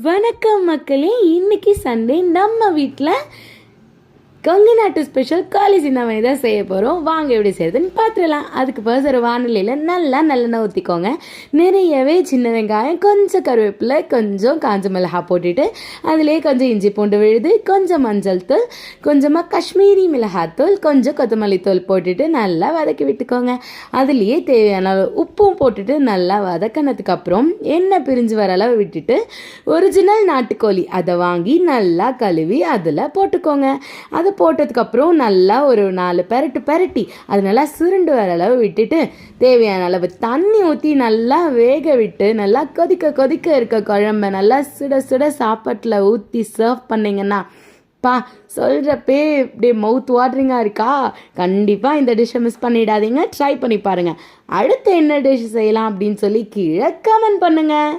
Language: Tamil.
வணக்கம் மக்களே, இன்னைக்கு சண்டே நம்ம வீட்டில் கொங்கு நாட்டு ஸ்பெஷல் காளி சின்னமணி தான் செய்ய போகிறோம். வாங்க எப்படி செய்யறதுன்னு பார்த்துடலாம். அதுக்கு ஃபர்ஸ்ட் ஒரு வானிலையில் நல்லா நல்லெண்ணெய் ஊற்றிக்கோங்க. நிறையவே சின்ன வெங்காயம், கொஞ்சம் கருவேப்பிலை, கொஞ்சம் காஞ்ச மிளகாய் போட்டுட்டு அதுலேயே கொஞ்சம் இஞ்சி பூண்டு விழுது, கொஞ்சம் மஞ்சள் தூள், கொஞ்சமாக காஷ்மீரி மிளகாத்தூள், கொஞ்சம் கொத்தமல்லி தூள் போட்டுட்டு நல்லா வதக்கி விட்டுக்கோங்க. அதுலேயே தேவையான உப்பும் போட்டுட்டு நல்லா வதக்கினதுக்கு அப்புறம் எண்ணெய் பிரிஞ்சு வர அளவு விட்டுட்டு ஒரிஜினல் நாட்டுக்கோழி அதை வாங்கி நல்லா கழுவி அதில் போட்டுக்கோங்க. அதை போட்டதுக்கப்புறம் நல்லா ஒரு 4 பெரட்டி அது நல்லா சுருண்டு வர அளவு விட்டுட்டு தேவையான அளவு தண்ணி ஊற்றி நல்லா வேக விட்டு நல்லா கொதிக்க இருக்க குழம்ப நல்லா சுட சுட சாப்பாட்டில் ஊற்றி சர்வ் பண்ணிங்கன்னா சொல்கிறப்பே இப்படியே மவுத் வாட்டரிங்காக இருக்கா. கண்டிப்பாக இந்த டிஷ்ஷை மிஸ் பண்ணிடாதீங்க, ட்ரை பண்ணி பாருங்கள். அடுத்து என்ன டிஷ் செய்யலாம் அப்படின்னு சொல்லி கீழே கமெண்ட் பண்ணுங்கள்.